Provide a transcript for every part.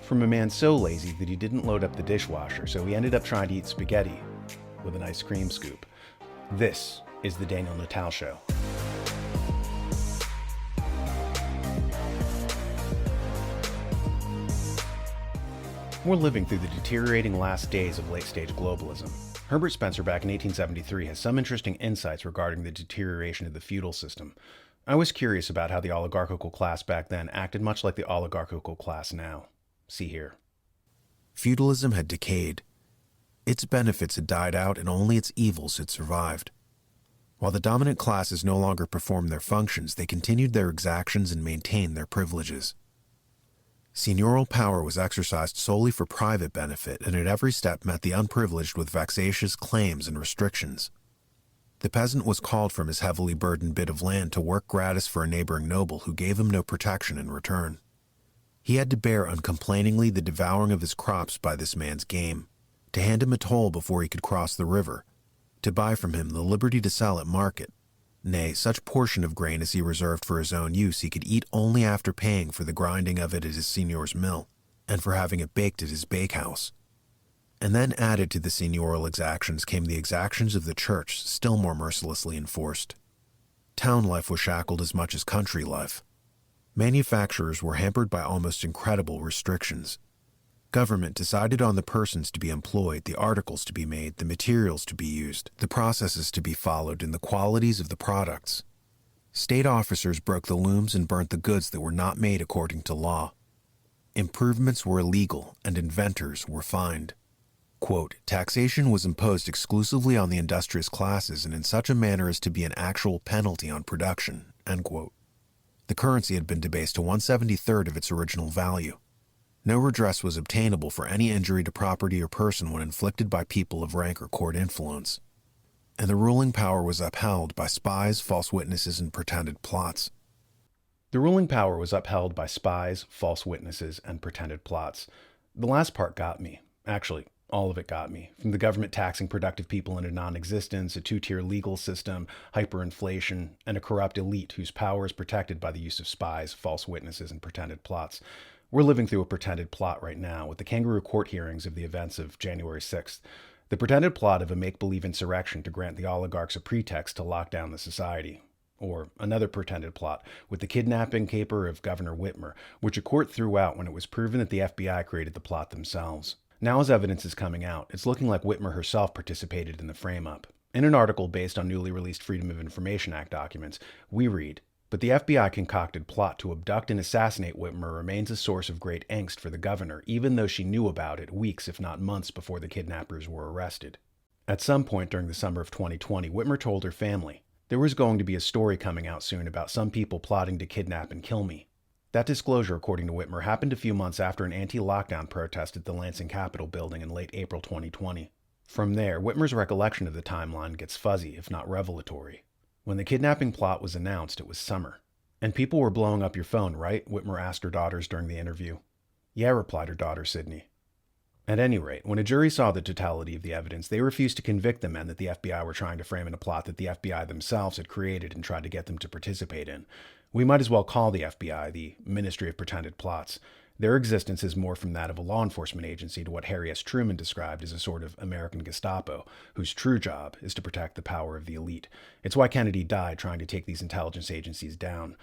from a man so lazy that he didn't load up the dishwasher, so he ended up trying to eat spaghetti with an ice cream scoop. This is the Daniel Natal Show. We're living through the deteriorating last days of late-stage globalism. Herbert Spencer back in 1873 has some interesting insights regarding the deterioration of the feudal system. I was curious about how the oligarchical class back then acted much like the oligarchical class now. See here. Feudalism had decayed. Its benefits had died out and only its evils had survived. While the dominant classes no longer performed their functions, they continued their exactions and maintained their privileges. Seigneurial power was exercised solely for private benefit and at every step met the unprivileged with vexatious claims and restrictions. The peasant was called from his heavily burdened bit of land to work gratis for a neighboring noble who gave him no protection in return. He had to bear uncomplainingly the devouring of his crops by this man's game, to hand him a toll before he could cross the river, to buy from him the liberty to sell at market. Nay, such portion of grain as he reserved for his own use he could eat only after paying for the grinding of it at his seigneur's mill, and for having it baked at his bakehouse. And then added to the seigneurial exactions came the exactions of the church, still more mercilessly enforced. Town life was shackled as much as country life. Manufacturers were hampered by almost incredible restrictions. Government decided on the persons to be employed, the articles to be made, the materials to be used, the processes to be followed, and the qualities of the products. State officers broke the looms and burnt the goods that were not made according to law. Improvements were illegal, and inventors were fined. Quote, taxation was imposed exclusively on the industrious classes and in such a manner as to be an actual penalty on production. End quote. The currency had been debased to 1/73rd of its original value. No redress was obtainable for any injury to property or person when inflicted by people of rank or court influence. And the ruling power was upheld by spies, false witnesses, and pretended plots. The ruling power was upheld by spies, false witnesses, and pretended plots. The last part got me. Actually, all of it got me. From the government taxing productive people into non-existence, a two-tier legal system, hyperinflation, and a corrupt elite whose power is protected by the use of spies, false witnesses, and pretended plots. We're living through a pretended plot right now with the kangaroo court hearings of the events of January 6th. The pretended plot of a make-believe insurrection to grant the oligarchs a pretext to lock down the society. Or another pretended plot with the kidnapping caper of Governor Whitmer, which a court threw out when it was proven that the FBI created the plot themselves. Now as evidence is coming out, it's looking like Whitmer herself participated in the frame-up. In an article based on newly released Freedom of Information Act documents, we read, but the FBI concocted plot to abduct and assassinate Whitmer remains a source of great angst for the governor, even though she knew about it weeks if not months before the kidnappers were arrested. At some point during the summer of 2020, Whitmer told her family, there was going to be a story coming out soon about some people plotting to kidnap and kill me. That disclosure, according to Whitmer, happened a few months after an anti-lockdown protest at the Lansing Capitol building in late April 2020. From there, Whitmer's recollection of the timeline gets fuzzy, if not revelatory. When the kidnapping plot was announced, it was summer. And people were blowing up your phone, right? Whitmer asked her daughters during the interview. Yeah, replied her daughter, Sydney. At any rate, when a jury saw the totality of the evidence, they refused to convict the men that the FBI were trying to frame in a plot that the FBI themselves had created and tried to get them to participate in. We might as well call the FBI the Ministry of Pretended Plots. Their existence is more from that of a law enforcement agency to what Harry S. Truman described as a sort of American Gestapo, whose true job is to protect the power of the elite. It's why Kennedy died trying to take these intelligence agencies down.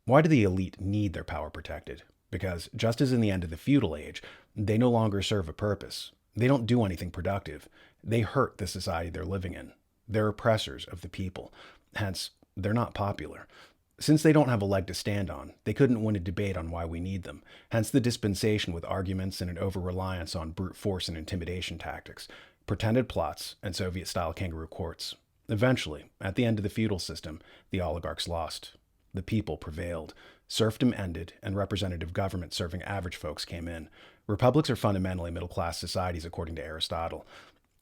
Why do the elite need their power protected? Because, just as in the end of the feudal age, they no longer serve a purpose. They don't do anything productive. They hurt the society they're living in. They're oppressors of the people. Hence, they're not popular. Since they don't have a leg to stand on, they couldn't win a debate on why we need them. Hence the dispensation with arguments and an over-reliance on brute force and intimidation tactics, pretended plots, and Soviet-style kangaroo courts. Eventually, at the end of the feudal system, the oligarchs lost. The people prevailed. Serfdom ended, and representative government serving average folks came in. Republics are fundamentally middle-class societies, according to Aristotle.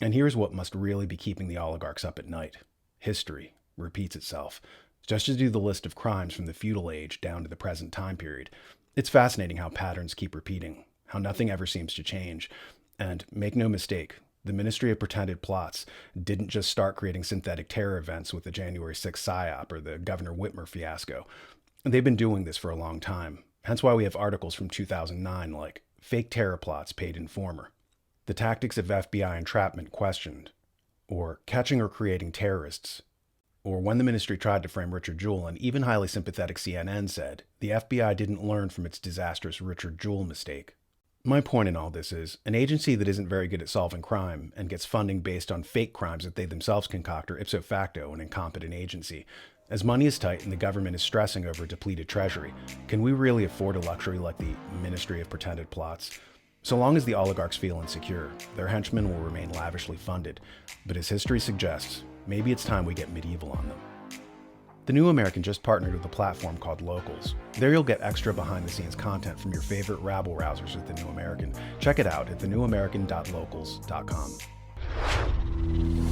And here's what must really be keeping the oligarchs up at night. History repeats itself. Just to do the list of crimes from the feudal age down to the present time period. It's fascinating how patterns keep repeating, how nothing ever seems to change. And make no mistake, the Ministry of Pretended Plots didn't just start creating synthetic terror events with the January 6th PSYOP or the Governor Whitmer fiasco. They've been doing this for a long time. Hence why we have articles from 2009 like fake terror plots paid informer, the tactics of FBI entrapment questioned, or catching or creating terrorists. Or when the ministry tried to frame Richard Jewell, an even highly sympathetic CNN said the FBI didn't learn from its disastrous Richard Jewell mistake. My point in all this is, an agency that isn't very good at solving crime and gets funding based on fake crimes that they themselves concoct are ipso facto an incompetent agency. As money is tight and the government is stressing over a depleted treasury, can we really afford a luxury like the Ministry of Pretended Plots? So long as the oligarchs feel insecure, their henchmen will remain lavishly funded. But as history suggests, maybe it's time we get medieval on them. The New American just partnered with a platform called Locals. There you'll get extra behind-the-scenes content from your favorite rabble-rousers at The New American. Check it out at thenewamerican.locals.com.